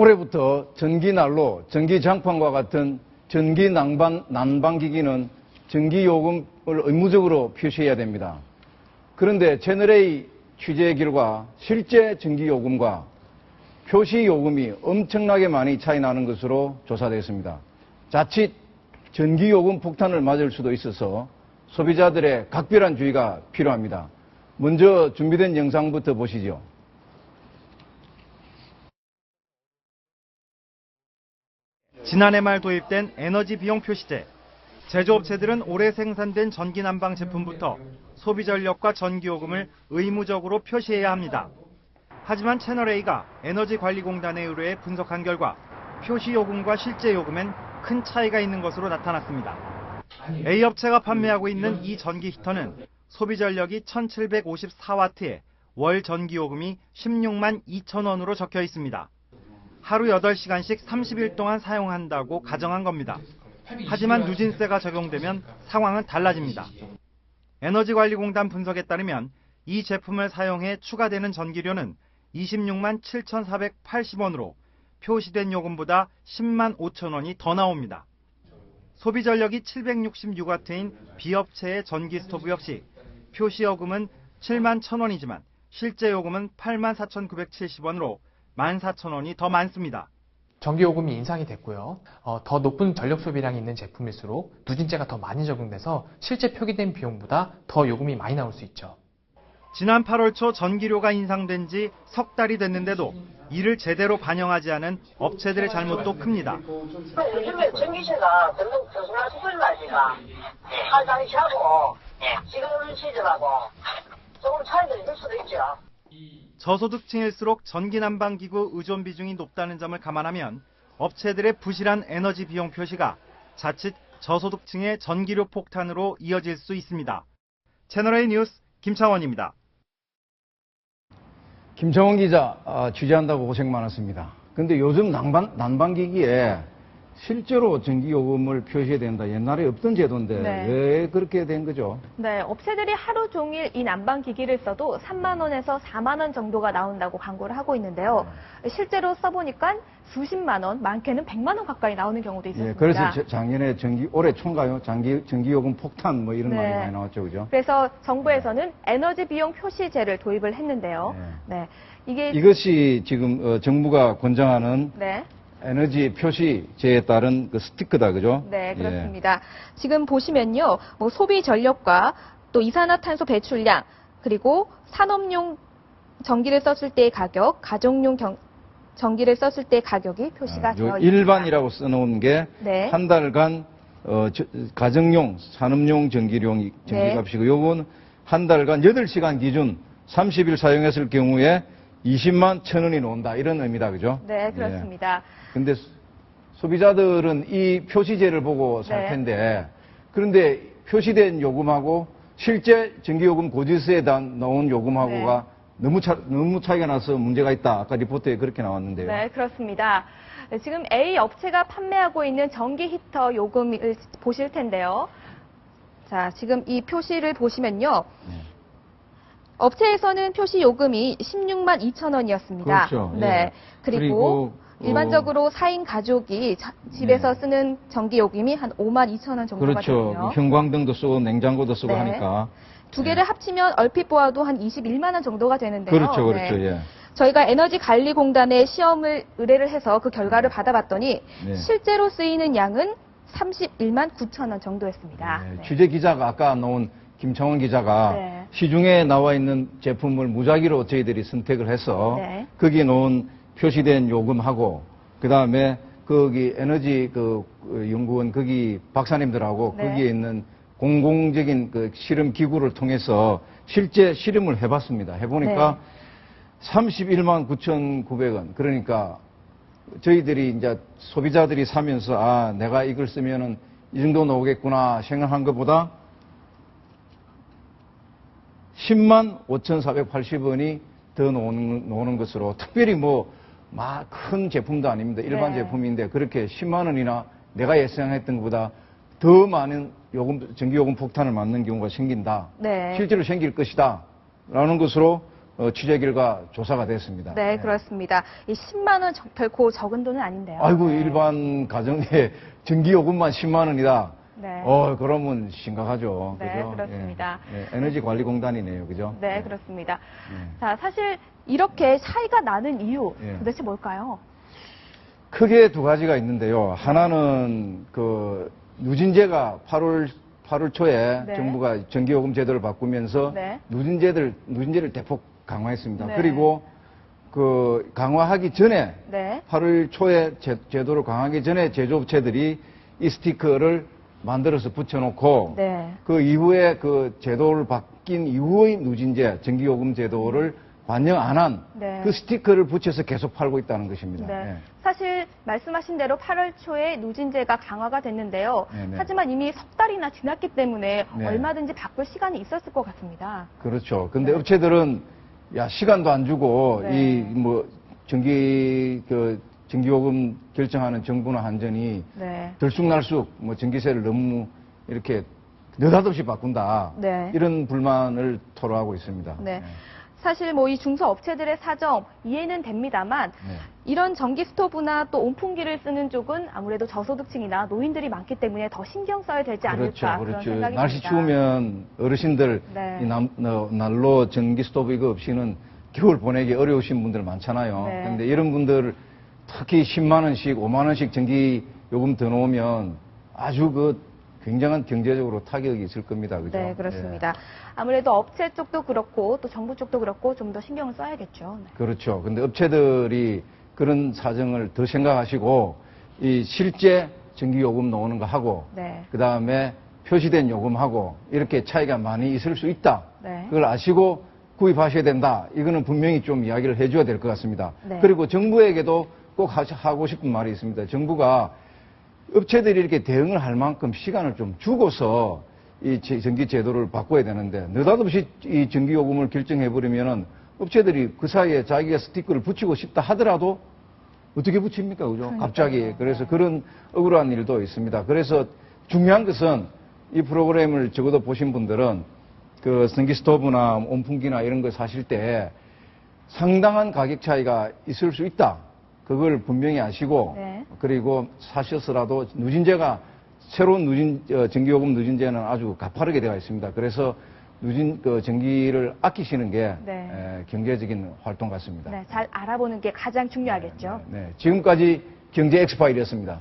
올해부터 전기난로, 전기장판과 같은 난방기기는 전기요금을 의무적으로 표시해야 됩니다. 그런데 채널A 취재 결과 실제 전기요금과 표시요금이 엄청나게 많이 차이 나는 것으로 조사됐습니다. 자칫 전기요금 폭탄을 맞을 수도 있어서 소비자들의 각별한 주의가 필요합니다. 먼저 준비된 영상부터 보시죠. 지난해 말 도입된 에너지 비용 표시제. 제조업체들은 올해 생산된 전기 난방 제품부터 소비 전력과 전기요금을 의무적으로 표시해야 합니다. 하지만 채널A가 에너지관리공단에 의뢰해 분석한 결과 표시요금과 실제 요금엔 큰 차이가 있는 것으로 나타났습니다. A업체가 판매하고 있는 이 전기 히터는 소비 전력이 1754W에 월 전기요금이 16만 2천 원으로 적혀 있습니다. 하루 8시간씩 30일 동안 사용한다고 가정한 겁니다. 하지만 누진세가 적용되면 상황은 달라집니다. 에너지관리공단 분석에 따르면 이 제품을 사용해 추가되는 전기료는 26만 7,480원으로 표시된 요금보다 10만 5천 원이 더 나옵니다. 소비 전력이 766W인 B업체의 전기 스토브 역시 표시 요금은 7만 1,000원이지만 실제 요금은 8만 4,970원으로 14,000원이 더 많습니다. 전기요금이 인상이 됐고요. 더 높은 전력 소비량이 있는 제품일수록 누진제가 더 많이 적용돼서 실제 표기된 비용보다 더 요금이 많이 나올 수 있죠. 지난 8월 초 전기료가 인상된 지 석 달이 됐는데도 이를 제대로 반영하지 않은 업체들의 잘못도 큽니다. 요즘에 전기세가 너무 거슬러지가 할 당시하고 지금 시절하고 조금 차이가 있을 수도 있죠. 저소득층일수록 전기 난방기구 의존 비중이 높다는 점을 감안하면 업체들의 부실한 에너지 비용 표시가 자칫 저소득층의 전기료 폭탄으로 이어질 수 있습니다. 채널A 뉴스 김창원입니다. 김창원 기자, 취재한다고 고생 많았습니다. 근데 요즘 난방기기에 실제로 전기요금을 표시해야 된다. 옛날에 없던 제도인데 네. 왜 그렇게 된 거죠? 네, 업체들이 하루 종일 이 난방기기를 써도 3만 원에서 4만 원 정도가 나온다고 광고를 하고 있는데요. 실제로 써보니까 수십만 원, 많게는 100만 원 가까이 나오는 경우도 있었습니다. 그래서 작년에 올해 총가요? 전기요금 폭탄 뭐 이런 말이 많이 나왔죠, 그죠? 그래서 정부에서는 에너지 비용 표시제를 도입을 했는데요. 이것이 지금 정부가 권장하는 네. 에너지 표시제에 따른 그 스티커다, 그죠? 네, 그렇습니다. 지금 보시면요, 소비 전력과 또 이산화탄소 배출량, 그리고 산업용 전기를 썼을 때의 가격, 가정용 전기를 썼을 때의 가격이 표시가 되어 있습니다. 일반이라고 써놓은 게 한 달간 가정용, 산업용 전기값이고, 요건 한 달간 8시간 기준 30일 사용했을 경우에 20만 1,000원이 나온다, 이런 의미다, 그죠? 네, 그렇습니다. 근데 소비자들은 이 표시제를 보고 살 텐데, 그런데 표시된 요금하고 실제 전기요금 고지서에 나온 요금하고가 너무 차이가 나서 문제가 있다. 아까 리포트에 그렇게 나왔는데요. 네, 그렇습니다. 지금 A 업체가 판매하고 있는 전기 히터 요금을 보실 텐데요. 자, 지금 이 표시를 보시면요. 업체에서는 표시 요금이 16만 2천 원이었습니다. 그렇죠. 네. 그리고 일반적으로 4인 가족이 집에서 쓰는 전기 요금이 한 5만 2천 원 정도가 되고요. 그렇죠. 형광등도 쓰고 냉장고도 쓰고 하니까. 두 개를 합치면 얼핏 보아도 한 21만 원 정도가 되는데요. 그렇죠. 저희가 에너지관리공단에 시험을 의뢰를 해서 그 결과를 받아봤더니 실제로 쓰이는 양은 31만 9천 원 정도였습니다. 취재 기자가 아까 나온 김창원 기자가 시중에 나와 있는 제품을 무작위로 저희들이 선택을 해서 거기에 놓은 표시된 요금하고 그다음에 거기 에너지 연구원 거기 박사님들하고 거기에 있는 공공적인 그 실험 기구를 통해서 실제 실험을 해봤습니다. 해보니까 31만 9,900원. 그러니까 저희들이 이제 소비자들이 사면서 내가 이걸 쓰면은 이 정도 나오겠구나 생각한 것보다 10만 5,480원이 더 나오는 것으로, 특별히 큰 제품도 아닙니다. 일반 제품인데 그렇게 10만 원이나 내가 예상했던 것보다 더 많은 전기요금 폭탄을 맞는 경우가 생긴다. 실제로 생길 것이다. 라는 것으로 취재 결과 조사가 됐습니다. 네, 그렇습니다. 이 10만 원 결코 적은 돈은 아닌데요. 아이고, 네. 일반 가정의 전기요금만 10만 원이다. 네. 그러면 심각하죠. 네, 그죠? 그렇습니다. 예, 에너지관리공단이네요. 그죠? 네, 그렇습니다. 자, 사실 이렇게 차이가 나는 이유 예. 도대체 뭘까요? 크게 두 가지가 있는데요. 하나는 그 누진제가 8월 초에 네. 정부가 전기요금 제도를 바꾸면서 네. 누진제를 대폭 강화했습니다. 네. 그리고 그 강화하기 전에 네. 8월 초에 제도를 강화하기 전에 제조업체들이 이 스티커를 만들어서 붙여놓고 네. 그 이후에 그 제도를 바뀐 이후의 누진제 전기요금 제도를 반영 안 한 그 네. 스티커를 붙여서 계속 팔고 있다는 것입니다. 네. 예. 사실 말씀하신 대로 8월 초에 누진제가 강화가 됐는데요. 네네. 하지만 이미 석 달이나 지났기 때문에 네. 얼마든지 바꿀 시간이 있었을 것 같습니다. 그렇죠. 근데 네. 업체들은 야 시간도 안 주고 네. 이 뭐 전기요금 결정하는 정부나 한전이 네. 들쑥날쑥 뭐 전기세를 너무 이렇게 느닷없이 바꾼다. 네. 이런 불만을 토로하고 있습니다. 네. 사실 뭐 이 중소업체들의 사정 이해는 됩니다만 네. 이런 전기 스토브나 또 온풍기를 쓰는 쪽은 아무래도 저소득층이나 노인들이 많기 때문에 더 신경 써야 되지 않을까 그런 그렇죠. 생각이 날씨 듭니다. 추우면 어르신들 네. 이 난로 전기 스토브 이거 없이는 겨울 보내기 어려우신 분들 많잖아요. 네. 그런데 이런 분들 특히 10만 원씩, 5만 원씩 전기 요금 더 놓으면 아주 그 굉장한 경제적으로 타격이 있을 겁니다. 그죠? 네, 그렇습니다. 아무래도 업체 쪽도 그렇고 또 정부 쪽도 그렇고 좀 더 신경을 써야겠죠. 네. 그렇죠. 근데 업체들이 그런 사정을 더 생각하시고 이 실제 전기 요금 나오는 거 하고 네. 그다음에 표시된 요금하고 이렇게 차이가 많이 있을 수 있다. 네. 그걸 아시고 구입하셔야 된다. 이거는 분명히 좀 이야기를 해줘야 될 것 같습니다. 네. 그리고 정부에게도 꼭 하고 싶은 말이 있습니다. 정부가 업체들이 이렇게 대응을 할 만큼 시간을 좀 주고서 이 전기 제도를 바꿔야 되는데 느닷없이 이 전기 요금을 결정해버리면은 업체들이 그 사이에 자기가 스티커를 붙이고 싶다 하더라도 어떻게 붙입니까? 그죠? 그러니까요. 갑자기. 그래서 네. 그런 억울한 일도 있습니다. 그래서 중요한 것은 이 프로그램을 적어도 보신 분들은 그 전기 스토브나 온풍기나 이런 거 사실 때 상당한 가격 차이가 있을 수 있다. 그걸 분명히 아시고 네. 그리고 사셔서라도 새로운 전기요금 누진제는 아주 가파르게 되어 있습니다. 그래서 전기를 아끼시는 게 네. 경제적인 활동 같습니다. 네, 잘 알아보는 게 가장 중요하겠죠. 네, 지금까지 경제 엑스파일이었습니다.